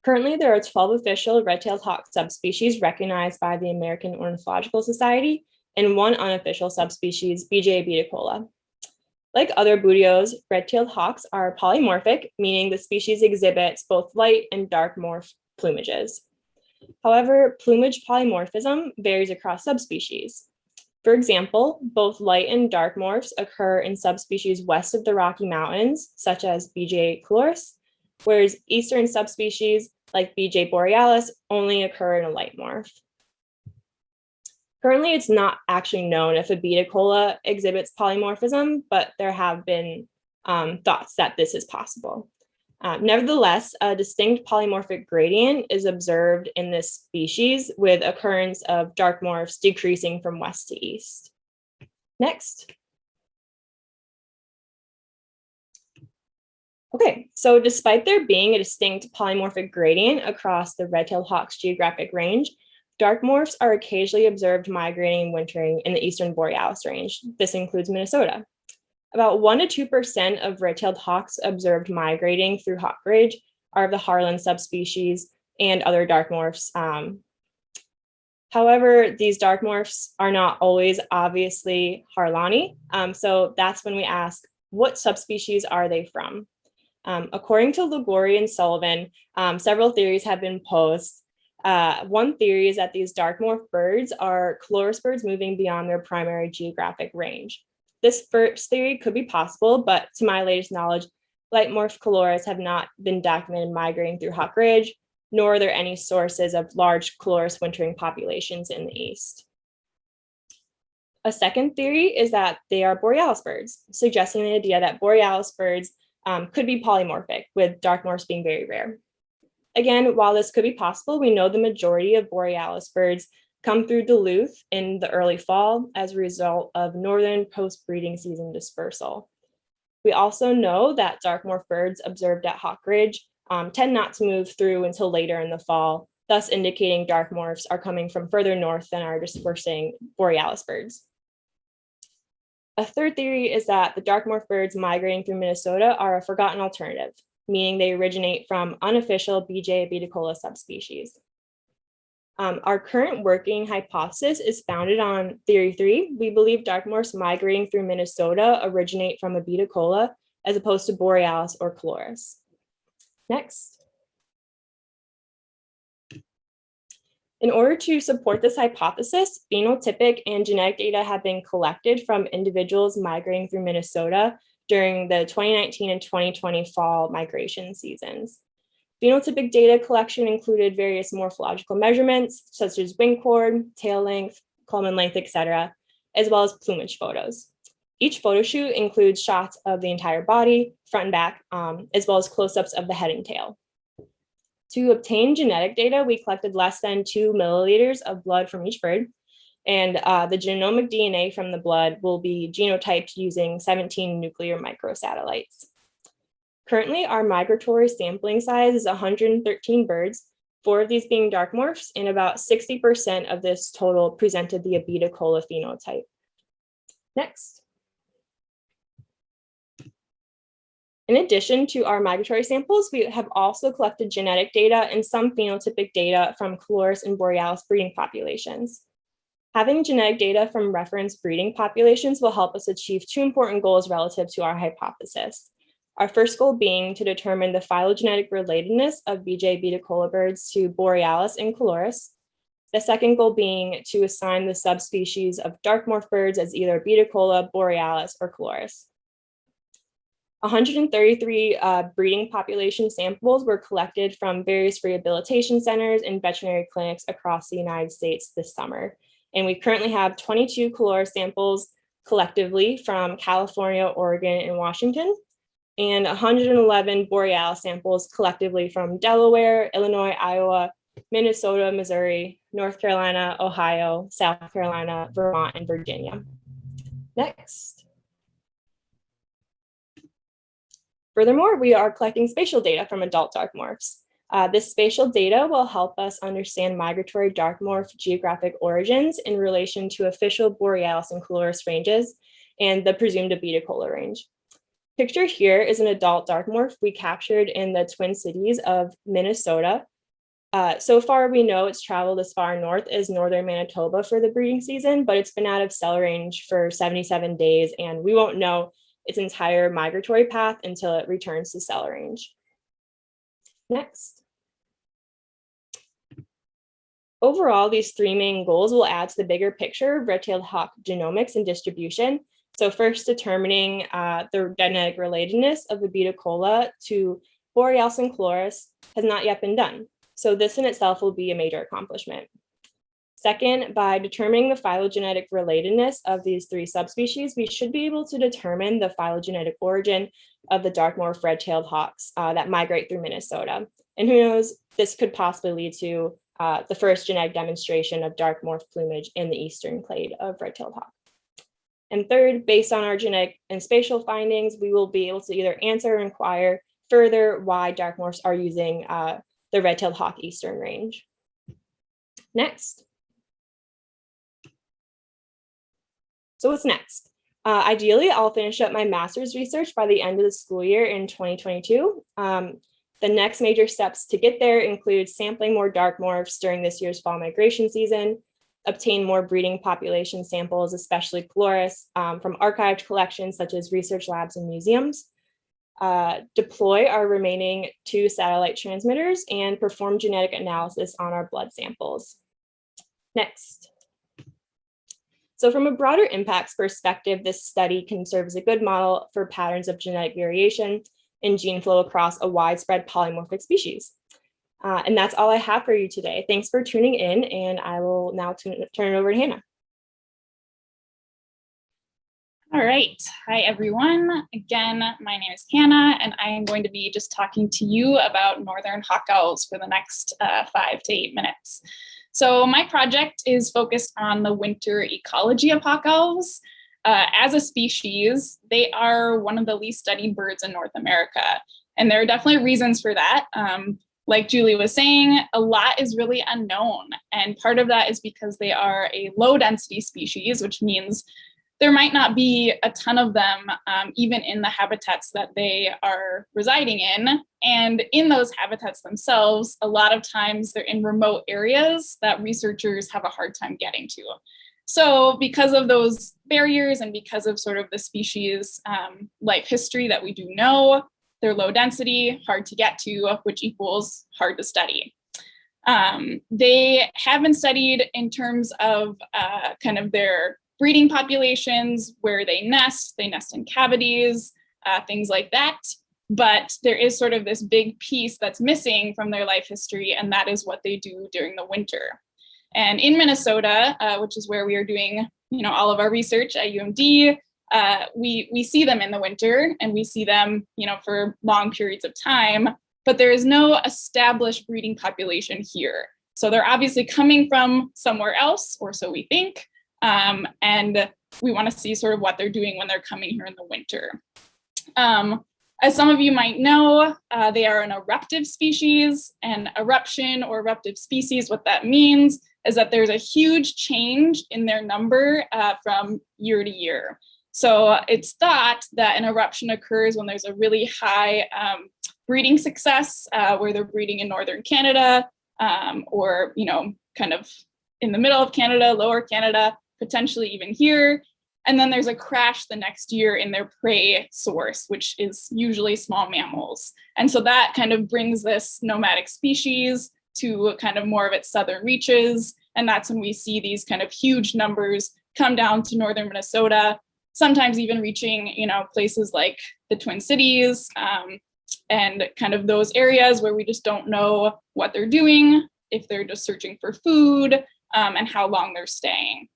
Currently, there are 12 official red-tailed hawk subspecies recognized by the American Ornithological Society and one unofficial subspecies, BJ beticola. Like other butyos, red-tailed hawks are polymorphic, meaning the species exhibits both light and dark morph plumages. However, plumage polymorphism varies across subspecies. For example, both light and dark morphs occur in subspecies west of the Rocky Mountains, such as BJ coloris, whereas eastern subspecies like BJ borealis only occur in a light morph. Currently, it's not actually known if a beticola exhibits polymorphism, but there have been thoughts that this is possible. Nevertheless, a distinct polymorphic gradient is observed in this species with occurrence of dark morphs decreasing from west to east. Next. Okay, so despite there being a distinct polymorphic gradient across the red-tailed hawk's geographic range, dark morphs are occasionally observed migrating and wintering in the eastern borealis range. This includes Minnesota. About 1% to 2% of red-tailed hawks observed migrating through Hawk Ridge are of the Harlan subspecies and other dark morphs. However, these dark morphs are not always obviously Harlani. So that's when we ask, what subspecies are they from? According to Liguori and Sullivan, several theories have been posed. One theory is that these dark morph birds are Coloris birds moving beyond their primary geographic range. This first theory could be possible, but to my latest knowledge, light morph Coloris have not been documented migrating through Hawk Ridge, nor are there any sources of large Coloris wintering populations in the east. A second theory is that they are borealis birds, suggesting the idea that borealis birds could be polymorphic, with dark morphs being very rare. Again, while this could be possible, we know the majority of borealis birds come through Duluth in the early fall as a result of northern post-breeding season dispersal. We also know that dark morph birds observed at Hawk Ridge tend not to move through until later in the fall, thus indicating dark morphs are coming from further north than our dispersing borealis birds. A third theory is that the dark morph birds migrating through Minnesota are a forgotten alternative, meaning they originate from unofficial BJ abeticola subspecies. Our current working hypothesis is founded on theory 3. We believe dark morphs migrating through Minnesota originate from abeticola as opposed to borealis or Coloris. Next. In order to support this hypothesis, phenotypic and genetic data have been collected from individuals migrating through Minnesota during the 2019 and 2020 fall migration seasons. Phenotypic data collection included various morphological measurements, such as wing chord, tail length, culmen length, etc., as well as plumage photos. Each photo shoot includes shots of the entire body, front and back, as well as close-ups of the head and tail. To obtain genetic data, we collected less than 2 milliliters of blood from each bird, and the genomic DNA from the blood will be genotyped using 17 nuclear microsatellites. Currently, our migratory sampling size is 113 birds, 4 of these being dark morphs, and about 60% of this total presented the abeticola phenotype. Next. In addition to our migratory samples, we have also collected genetic data and some phenotypic data from Coloris and borealis breeding populations. Having genetic data from reference breeding populations will help us achieve 2 important goals relative to our hypothesis. Our first goal being to determine the phylogenetic relatedness of BJ abeticola birds to borealis and Coloris. The second goal being to assign the subspecies of dark morph birds as either abeticola, borealis, or Coloris. 133 breeding population samples were collected from various rehabilitation centers and veterinary clinics across the United States this summer. And we currently have 22 Coloris samples collectively from California, Oregon, and Washington, and 111 borealis samples collectively from Delaware, Illinois, Iowa, Minnesota, Missouri, North Carolina, Ohio, South Carolina, Vermont, and Virginia. Next. Furthermore, we are collecting spatial data from adult dark morphs. This spatial data will help us understand migratory dark morph geographic origins in relation to official borealis and Coloris ranges and the presumed abeticola range. Pictured here is an adult dark morph we captured in the Twin Cities of Minnesota. So far, we know it's traveled as far north as northern Manitoba for the breeding season, but it's been out of cell range for 77 days, and we won't know its entire migratory path until it returns to cell range. Next. Overall, these 3 main goals will add to the bigger picture of red-tailed hawk genomics and distribution. So first, determining the genetic relatedness of the abeticola to borealis and Coloris has not yet been done. So this in itself will be a major accomplishment. Second, by determining the phylogenetic relatedness of these 3 subspecies, we should be able to determine the phylogenetic origin of the dark morph red-tailed hawks that migrate through Minnesota. And who knows, this could possibly lead to the first genetic demonstration of dark morph plumage in the eastern clade of red-tailed hawk. And third, based on our genetic and spatial findings, we will be able to either answer or inquire further why dark morphs are using the red-tailed hawk eastern range. Next. So what's next? Ideally, I'll finish up my master's research by the end of the school year in 2022. The next major steps to get there include sampling more dark morphs during this year's fall migration season, obtain more breeding population samples, especially Coloris, from archived collections such as research labs and museums, deploy our remaining 2 satellite transmitters, and perform genetic analysis on our blood samples. Next. So from a broader impacts perspective, this study can serve as a good model for patterns of genetic variation in gene flow across a widespread polymorphic species. And that's all I have for you today. Thanks for tuning in, and I will now turn it over to Hannah. All right. Hi, everyone. Again, my name is Hannah, and I am going to be just talking to you about northern hawk owls for the next 5 to 8 minutes. So my project is focused on the winter ecology of hawk owls. As a species, they are one of the least studied birds in North America. And there are definitely reasons for that. Like Julie was saying, a lot is really unknown. And part of that is because they are a low density species, which means there might not be a ton of them, even in the habitats that they are residing in. And in those habitats themselves, a lot of times they're in remote areas that researchers have a hard time getting to. So because of those barriers and because of sort of the species life history that we do know, they're low density, hard to get to, which equals hard to study. They have been studied in terms of kind of their breeding populations, where they nest in cavities, things like that. But there is sort of this big piece that's missing from their life history, and that is what they do during the winter. And in Minnesota, which is where we are doing, all of our research at UMD, we see them in the winter, and we see them, for long periods of time, but there is no established breeding population here. So they're obviously coming from somewhere else, or so we think. And we want to see sort of what they're doing when they're coming here in the winter. As some of you might know, they are an eruptive species, and eruption or eruptive species, what that means is that there's a huge change in their number from year to year. So it's thought that an eruption occurs when there's a really high breeding success, where they're breeding in northern Canada, or, kind of in the middle of Canada, lower Canada, potentially even here. And then there's a crash the next year in their prey source, which is usually small mammals. And so that kind of brings this nomadic species to kind of more of its southern reaches. And that's when we see these kind of huge numbers come down to northern Minnesota, sometimes even reaching, places like the Twin Cities, and kind of those areas where we just don't know what they're doing, if they're just searching for food, and how long they're staying.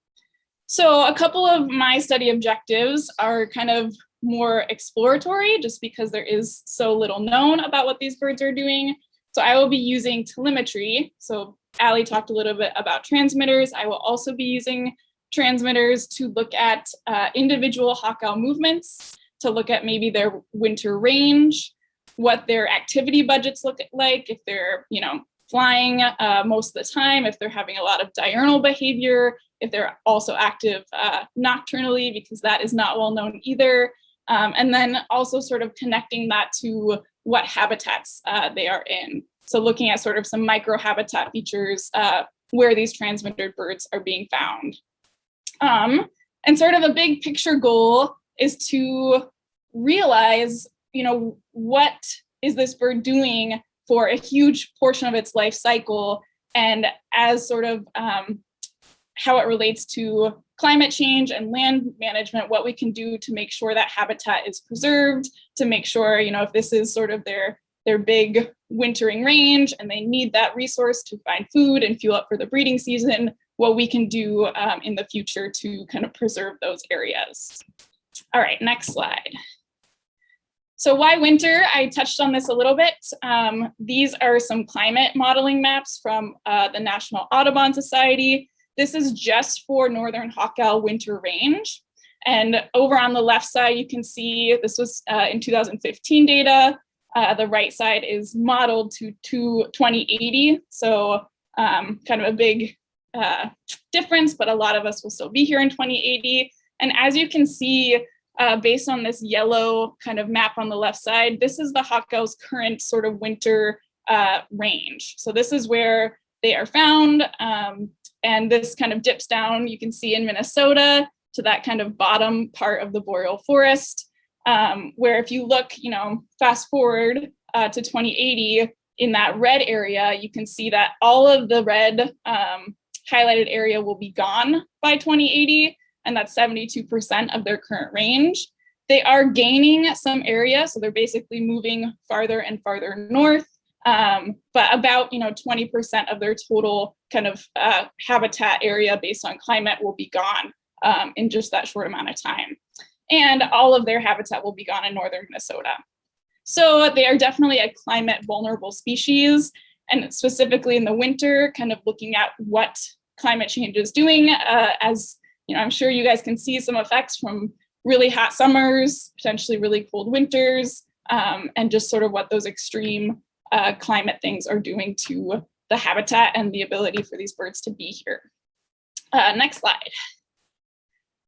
So a couple of my study objectives are kind of more exploratory, just because there is so little known about what these birds are doing. So I will be using telemetry. So Allie talked a little bit about transmitters. I will also be using transmitters to look at individual hawk owl movements, to look at maybe their winter range, what their activity budgets look like, if they're, flying most of the time, if they're having a lot of diurnal behavior, if they're also active nocturnally, because that is not well known either. And then also sort of connecting that to what habitats they are in. So looking at sort of some microhabitat features where these transmitted birds are being found. And sort of a big picture goal is to realize, what is this bird doing for a huge portion of its life cycle, and as sort of how it relates to climate change and land management, what we can do to make sure that habitat is preserved, to make sure, if this is sort of their big wintering range and they need that resource to find food and fuel up for the breeding season, what we can do in the future to kind of preserve those areas. All right, next slide. So why winter? I touched on this a little bit. These are some climate modeling maps from the National Audubon Society. This is just for northern hawk owl winter range. And over on the left side, you can see this was in 2015 data. The right side is modeled to 2080. So kind of a big difference, but a lot of us will still be here in 2080. And as you can see, based on this yellow kind of map on the left side, this is the hawk owl's current sort of winter range. So this is where they are found. And this kind of dips down, you can see in Minnesota, to that kind of bottom part of the boreal forest. where if you look, fast forward to 2080, in that red area, you can see that all of the red highlighted area will be gone by 2080, and that's 72% of their current range. They are gaining some area, so they're basically moving farther and farther north, but about 20% of their total kind of habitat area based on climate will be gone in just that short amount of time. And all of their habitat will be gone in northern Minnesota. So they are definitely a climate vulnerable species, and specifically in the winter, kind of looking at what climate change is doing. As I'm sure you guys can see some effects from really hot summers, potentially really cold winters, and just sort of what those extreme climate things are doing to the habitat and the ability for these birds to be here. Next slide.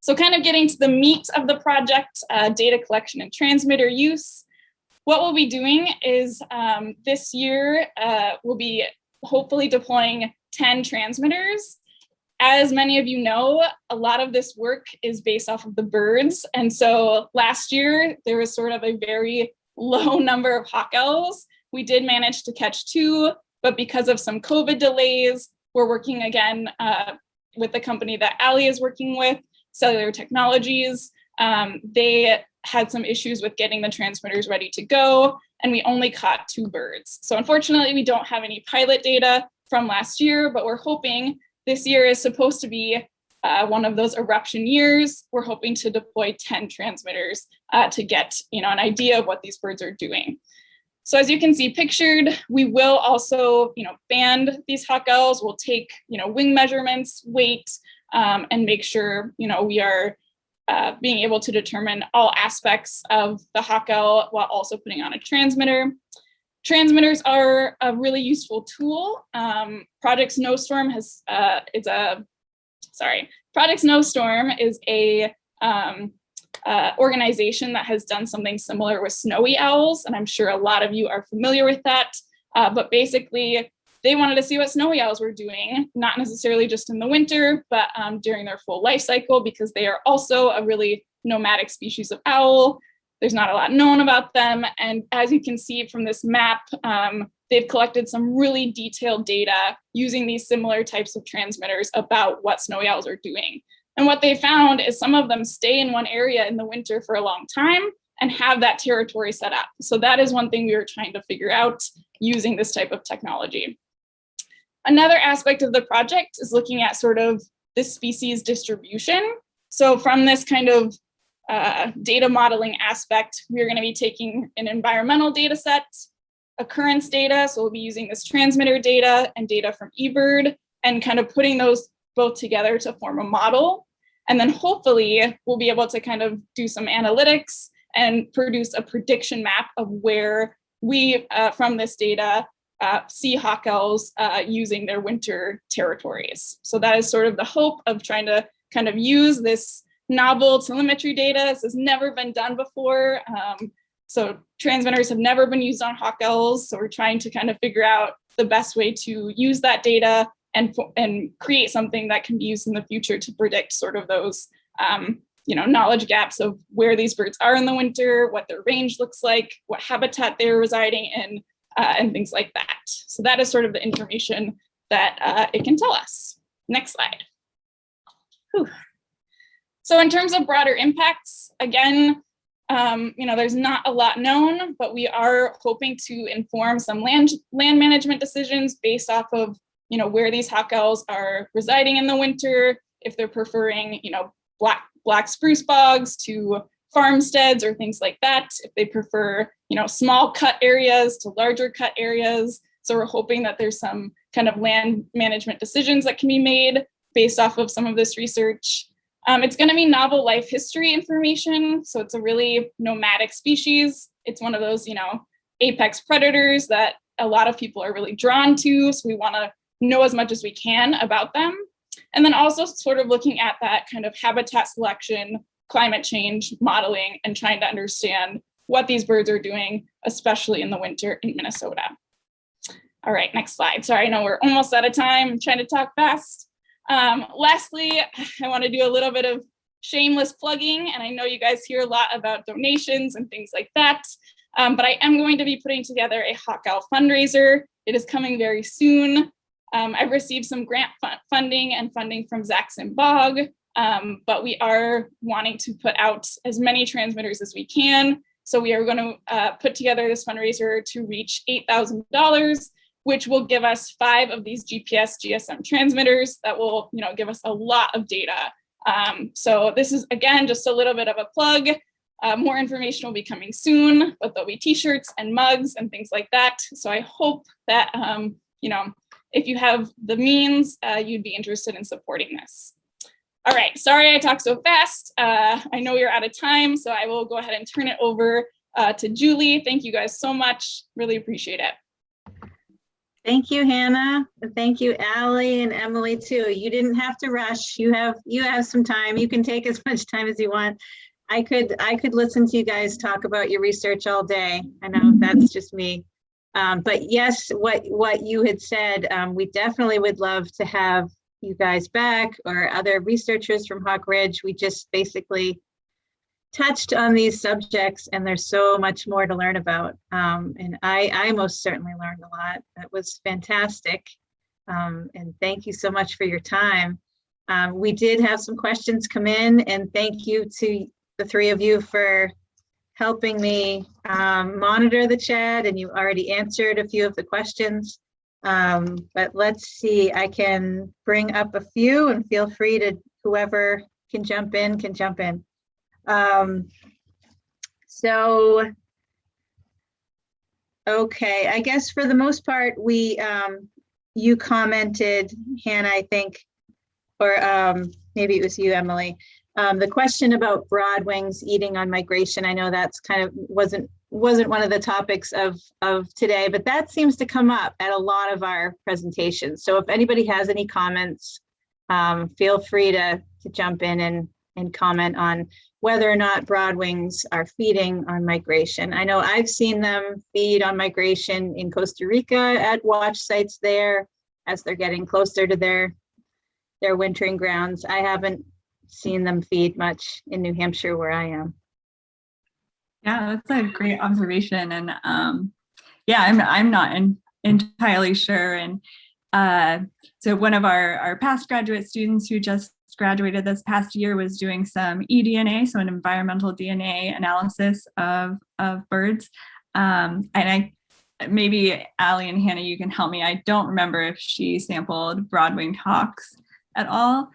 So kind of getting to the meat of the project, data collection and transmitter use. What we'll be doing is this year, we'll be hopefully deploying 10 transmitters. As many of you know, a lot of this work is based off of the birds. And so last year, there was sort of a very low number of hawk owls. We did manage to catch 2, but because of some COVID delays, we're working again with the company that Allie is working with, Cellular Technologies. They had some issues with getting the transmitters ready to go, and we only caught 2 birds. So unfortunately, we don't have any pilot data from last year, but we're hoping this year is supposed to be one of those eruption years. We're hoping to deploy 10 transmitters to get an idea of what these birds are doing. So as you can see pictured, we will also band these hawk owls. We'll take wing measurements, weight, and make sure we are being able to determine all aspects of the hawk owl while also putting on a transmitter. Transmitters are a really useful tool. Project Snowstorm is a organization that has done something similar with snowy owls, and I'm sure a lot of you are familiar with that. But basically, they wanted to see what snowy owls were doing, not necessarily just in the winter, but during their full life cycle, because they are also a really nomadic species of owl. There's not a lot known about them. And as you can see from this map, they've collected some really detailed data using these similar types of transmitters about what snowy owls are doing. And what they found is some of them stay in one area in the winter for a long time and have that territory set up. So that is one thing we were trying to figure out using this type of technology. Another aspect of the project is looking at sort of the species distribution. So from this kind of data modeling aspect, we're going to be taking an environmental data set, occurrence data, so we'll be using this transmitter data and data from eBird and kind of putting those both together to form a model. And then hopefully we'll be able to kind of do some analytics and produce a prediction map of where we, from this data, see hawk owls using their winter territories. So that is sort of the hope of trying to kind of use this novel telemetry data. This has never been done before. So transmitters have never been used on hawk owls. So we're trying to kind of figure out the best way to use that data and create something that can be used in the future to predict sort of those knowledge gaps of where these birds are in the winter, what their range looks like, what habitat they're residing in, and things like that. So that is sort of the information that it can tell us. Next slide. Whew. So in terms of broader impacts, again, there's not a lot known, but we are hoping to inform some land management decisions based off of where these hawk owls are residing in the winter, if they're preferring black spruce bogs to farmsteads or things like that, if they prefer small cut areas to larger cut areas. So we're hoping that there's some kind of land management decisions that can be made based off of some of this research. It's going to be novel life history information. So it's a really nomadic species. It's one of those, apex predators that a lot of people are really drawn to. So we want to know as much as we can about them. And then also sort of looking at that kind of habitat selection, climate change modeling, and trying to understand what these birds are doing, especially in the winter in Minnesota. All right, next slide. Sorry, I know we're almost out of time. I'm trying to talk fast. Lastly, I want to do a little bit of shameless plugging, and I know you guys hear a lot about donations and things like that, but I am going to be putting together a Hawk Owl fundraiser. It is coming very soon. I've received some grant funding and funding from Zaxxon Bog, but we are wanting to put out as many transmitters as we can. So we are going to put together this fundraiser to reach $8,000, which will give us 5 of these GPS GSM transmitters that will, give us a lot of data. So this is, again, just a little bit of a plug. More information will be coming soon, but there'll be t-shirts and mugs and things like that. So I hope that, if you have the means, you'd be interested in supporting this. All right, sorry I talked so fast. I know you're out of time, so I will go ahead and turn it over to Julie. Thank you guys so much. Really appreciate it. Thank you, Hannah. Thank you, Allie and Emily too. You didn't have to rush. You have some time. You can take as much time as you want. I could listen to you guys talk about your research all day. I know that's just me. But yes, what you had said, we definitely would love to have you guys back or other researchers from Hawk Ridge. We just basically touched on these subjects and there's so much more to learn about. And I most certainly learned a lot. That was fantastic. And thank you so much for your time. We did have some questions come in, and thank you to the 3 of you for helping me monitor the chat, and you already answered a few of the questions. But let's see, I can bring up a few and feel free to, whoever can jump in, can jump in. So, okay, I guess for the most part, you commented, Hannah, I think, or maybe it was you, Emily, the question about broadwings eating on migration. I know that's kind of wasn't one of the topics of today, but that seems to come up at a lot of our presentations. So if anybody has any comments, feel free to jump in and comment on whether or not broadwings are feeding on migration. I know I've seen them feed on migration in Costa Rica at watch sites there as they're getting closer to their wintering grounds. I haven't seen them feed much in New Hampshire where I am. Yeah, that's a great observation. And yeah, I'm not entirely sure. And so one of our past graduate students who just graduated this past year was doing some eDNA, so an environmental DNA analysis of birds. And maybe Allie and Hannah, you can help me. I don't remember if she sampled broad-winged hawks at all.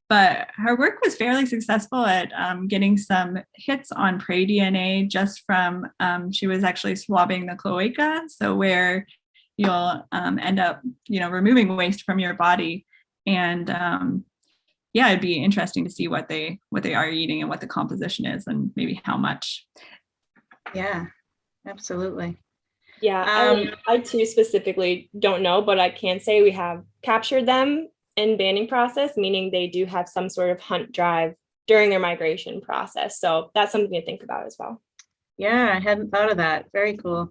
But her work was fairly successful at getting some hits on prey DNA just from, she was actually swabbing the cloaca, so where you'll end up, removing waste from your body. And yeah, it'd be interesting to see what they are eating and what the composition is and maybe how much. Yeah, absolutely. Yeah, I too specifically don't know, but I can say we have captured them in banding process, meaning they do have some sort of hunt drive during their migration process. So that's something to think about as well. Yeah, I hadn't thought of that. Very cool.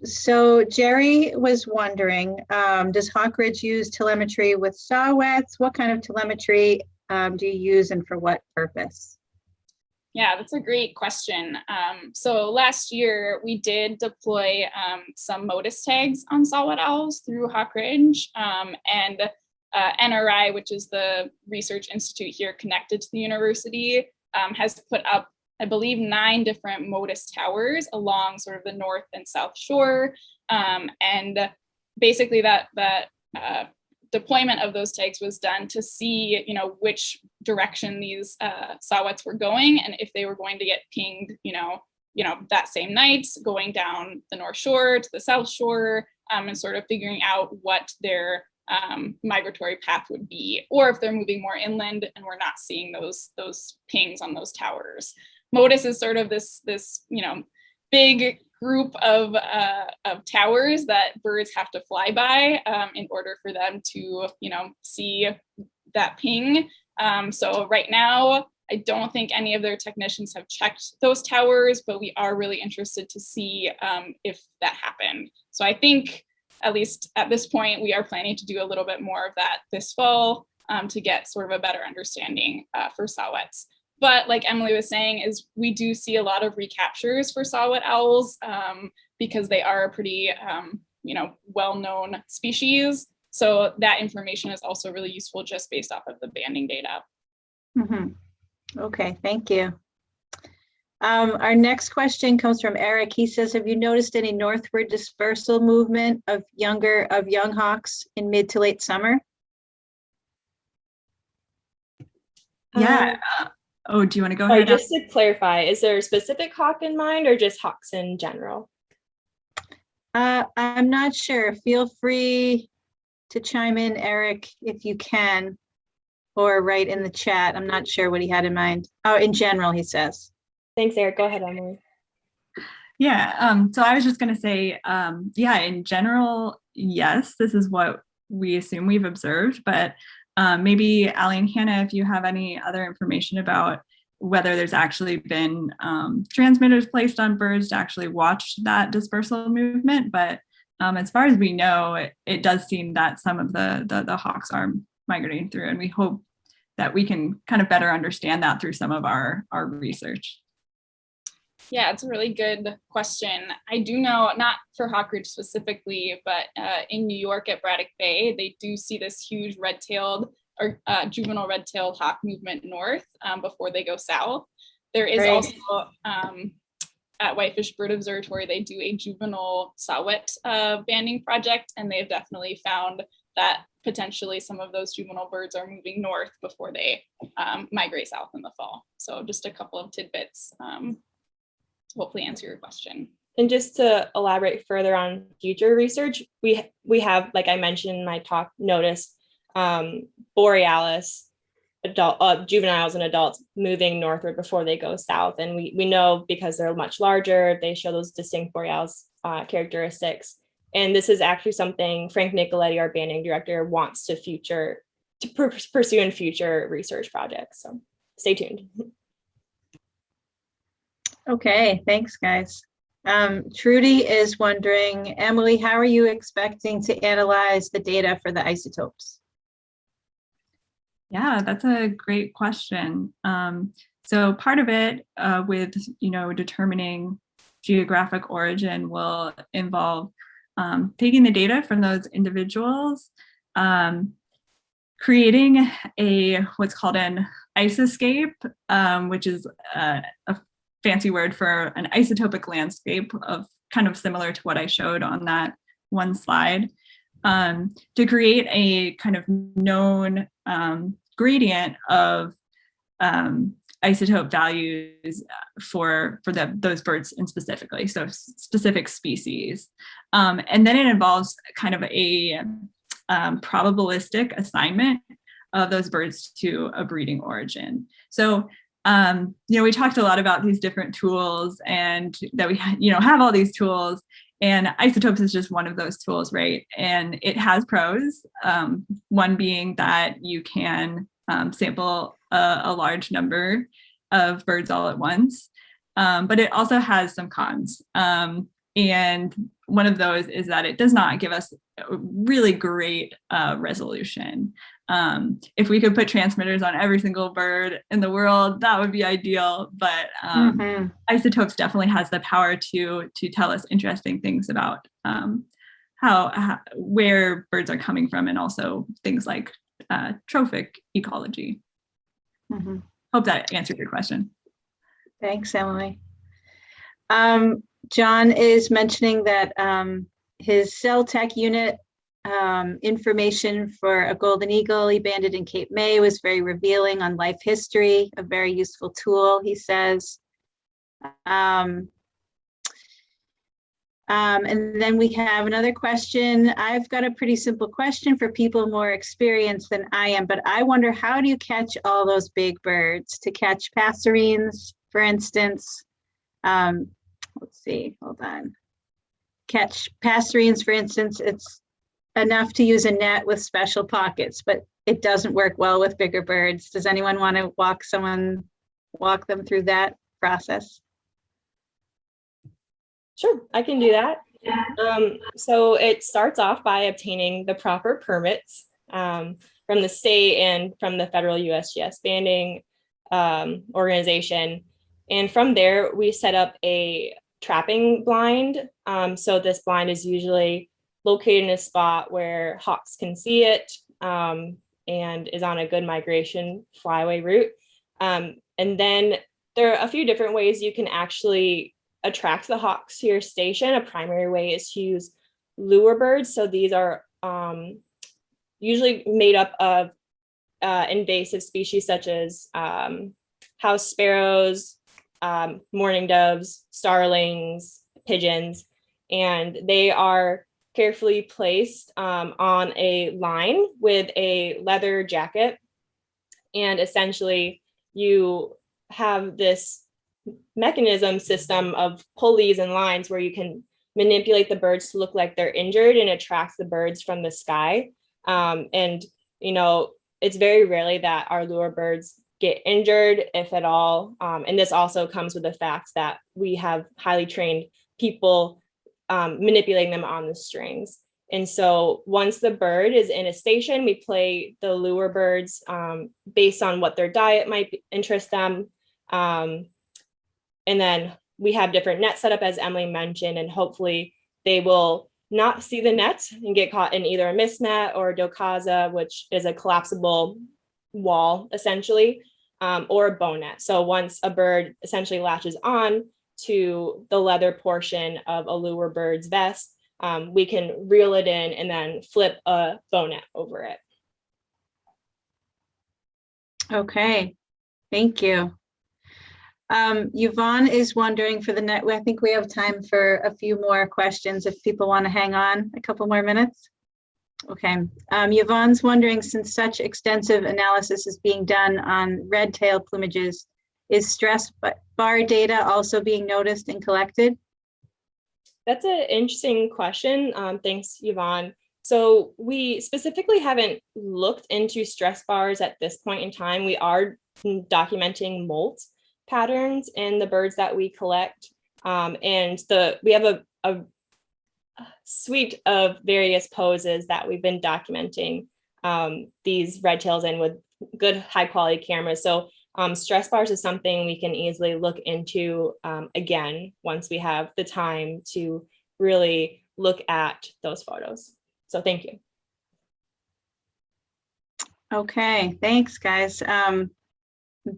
So Jerry was wondering, does Hawk Ridge use telemetry with saw-whets? What kind of telemetry do you use and for what purpose? Yeah, that's a great question. So last year we did deploy some MODIS tags on saw-whet owls through Hawk Ridge, and NRI, which is the research institute here connected to the university, has put up, I believe, 9 different MODIS towers along sort of the north and south shore. And basically that deployment of those tags was done to see, which direction these saw-whets were going and if they were going to get pinged, that same night, going down the north shore to the south shore, and sort of figuring out what their migratory path would be, or if they're moving more inland and we're not seeing those pings on those towers. MODIS is sort of this big group of towers that birds have to fly by in order for them to, see that ping. So right now, I don't think any of their technicians have checked those towers, but we are really interested to see if that happened. So I think, at least at this point, we are planning to do a little bit more of that this fall. to get sort of a better understanding for saw-whets. But like Emily was saying, is we do see a lot of recaptures for saw-whet owls because they are a pretty well-known species. So that information is also really useful just based off of the banding data. Okay, thank you. Our next question comes from Eric. He says, have you noticed any northward dispersal movement of young hawks in mid to late summer? Yeah. Oh, do you want to go ahead? Just to clarify, is there a specific hawk in mind or just hawks in general? I'm not sure. Feel free to chime in, Eric, if you can, or write in the chat. I'm not sure what he had in mind. Oh, in general, he says. Thanks, Eric. Go ahead, Emily. Yeah, so I was just going to say, yeah, in general, yes, this is what we assume we've observed, but maybe Allie and Hannah, if you have any other information about whether there's actually been transmitters placed on birds to actually watch that dispersal movement. But as far as we know, it does seem that some of the hawks are migrating through, and we hope that we can kind of better understand that through some of our research. Yeah, it's a really good question. I do know, not for Hawk Ridge specifically, but in New York at Braddock Bay, they do see this huge red-tailed or juvenile red-tailed hawk movement north before they go south. There is also at Whitefish Bird Observatory, they do a juvenile saw-whet banding project, and they've definitely found that potentially some of those juvenile birds are moving north before they migrate south in the fall. So just a couple of tidbits to hopefully answer your question. And just to elaborate further on future research, we have, like I mentioned in my talk, noticed borealis juveniles and adults moving northward before they go south. And we know because they're much larger, they show those distinct borealis characteristics. And this is actually something Frank Nicoletti, our banding director, wants to pursue in future research projects. So stay tuned. Okay, thanks, guys. Trudy is wondering, Emily, how are you expecting to analyze the data for the isotopes? Yeah, that's a great question. So part of it with determining geographic origin will involve taking the data from those individuals, creating what's called an isoscape, which is a fancy word for an isotopic landscape of kind of similar to what I showed on that one slide, to create a kind of known gradient of isotope values for those birds in specifically, so specific species. And then it involves kind of a probabilistic assignment of those birds to a breeding origin. So we talked a lot about these different tools, and that we have all these tools, and isotopes is just one of those tools, right? And it has pros, one being that you can sample a large number of birds all at once, but it also has some cons. And one of those is that it does not give us a really great resolution. If we could put transmitters on every single bird in the world, that would be ideal. But isotopes definitely has the power to tell us interesting things about where birds are coming from, and also things like trophic ecology. Hope that answered your question. Thanks, Emily. John is mentioning that his cell tech unit information for a golden eagle he banded in Cape May was very revealing on life history, a very useful tool, he says. And then we have another question. I've got a pretty simple question for people more experienced than I am, but I wonder, how do you catch all those big birds? To catch passerines, for instance, let's see, hold on. Catch passerines, for instance, it's enough to use a net with special pockets, but it doesn't work well with bigger birds. Does anyone want to walk them through that process? Sure, I can do that. So it starts off by obtaining the proper permits. from the state and from the federal USGS banding organization. And from there, we set up a trapping blind. So this blind is usually located in a spot where hawks can see it and is on a good migration flyway route. And then there are a few different ways you can actually attract the hawks to your station. A primary way is to use lure birds. So these are usually made up of invasive species such as house sparrows, mourning doves, starlings, pigeons, and they are carefully placed on a line with a leather jacket. And essentially you have this mechanism system of pulleys and lines where you can manipulate the birds to look like they're injured and attracts the birds from the sky. And, you know, it's very rarely that our lure birds get injured, if at all. And this also comes with the fact that we have highly trained people manipulating them on the strings. And so once the bird is in a station, we play the lure birds based on what their diet might interest them. And then we have different nets set up, as Emily mentioned, and hopefully they will not see the net and get caught in either a mist net or a dokaza, which is a collapsible wall essentially, or a bow net. So once a bird essentially latches on to the leather portion of a lure bird's vest, we can reel it in and then flip a bow net over it. Okay, thank you. Yvonne is wondering for the net, I think we have time for a few more questions if people want to hang on a couple more minutes. Okay, Yvonne's wondering, since such extensive analysis is being done on red-tailed plumages, is stress bar data also being noticed and collected? That's an interesting question. Thanks, Yvonne. So we specifically haven't looked into stress bars at this point in time. We are documenting molt patterns in the birds that we collect. And we have a suite of various poses that we've been documenting these red tails in with good high quality cameras. So stress bars is something we can easily look into again once we have the time to really look at those photos. So thank you. Okay, thanks guys.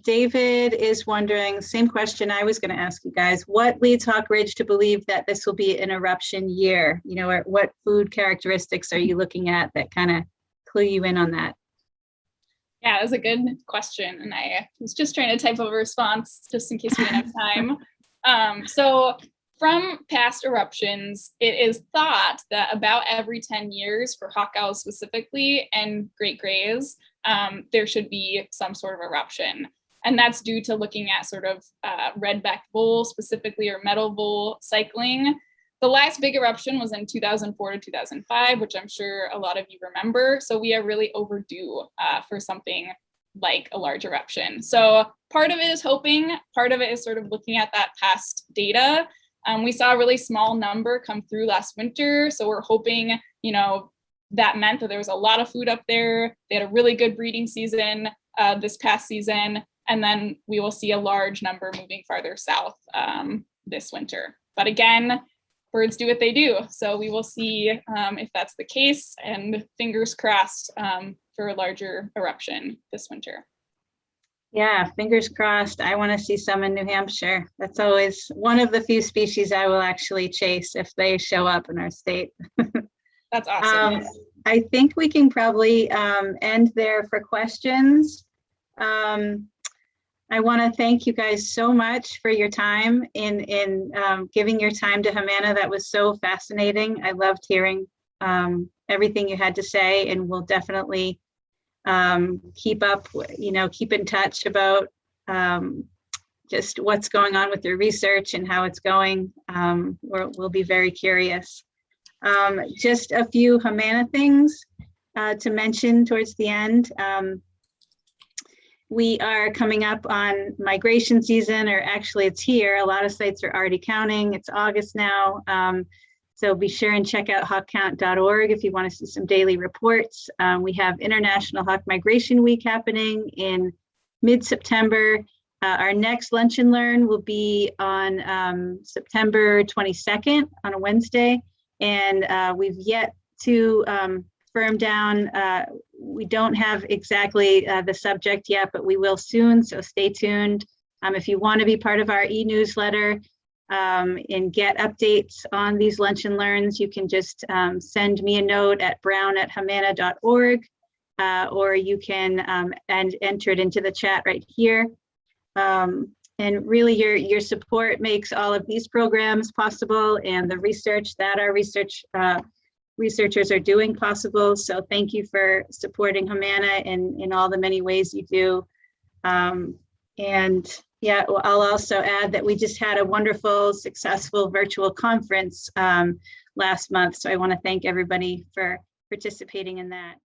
David is wondering, same question I was going to ask you guys, what leads Hawk Ridge to believe that this will be an eruption year? You know, what food characteristics are you looking at that kind of clue you in on that? Yeah, that was a good question. And I was just trying to type up a response just in case we didn't have time. So from past eruptions, it is thought that about every 10 years for hawk owls specifically and great grays, there should be some sort of eruption. And that's due to looking at sort of red-backed vole specifically, or metal vole cycling. The last big eruption was in 2004 to 2005, which I'm sure a lot of you remember. So we are really overdue for something like a large eruption. So part of it is hoping, part of it is sort of looking at that past data. We saw a really small number come through last winter. So we're hoping, you know, that meant that there was a lot of food up there. They had a really good breeding season this past season. And then we will see a large number moving farther south this winter. But again, birds do what they do. So we will see if that's the case, and fingers crossed for a larger eruption this winter. Yeah, fingers crossed. I want to see some in New Hampshire. That's always one of the few species I will actually chase if they show up in our state. That's awesome. I think we can probably end there for questions. I want to thank you guys so much for your time in giving your time to HMANA. That was so fascinating. I loved hearing everything you had to say, and we'll definitely keep in touch about just what's going on with your research and how it's going. We'll be very curious. Just a few HMANA things to mention towards the end. We are coming up on migration season, or actually it's here. A lot of sites are already counting. It's August now. So be sure and check out hawkcount.org if you want to see some daily reports. We have International Hawk Migration Week happening in mid-September. Our next Lunch and Learn will be on September 22nd on a Wednesday. And we've yet to firm down. We don't have exactly the subject yet, but we will soon, so stay tuned. If you want to be part of our e-newsletter and get updates on these Lunch and Learns, you can just send me a note at brown@hmana.org, or you can enter it into the chat right here. And really your support makes all of these programs possible and the research that our researchers are doing possible. So thank you for supporting HMANA in all the many ways you do. And yeah, well, I'll also add that we just had a wonderful, successful virtual conference last month. So I want to thank everybody for participating in that.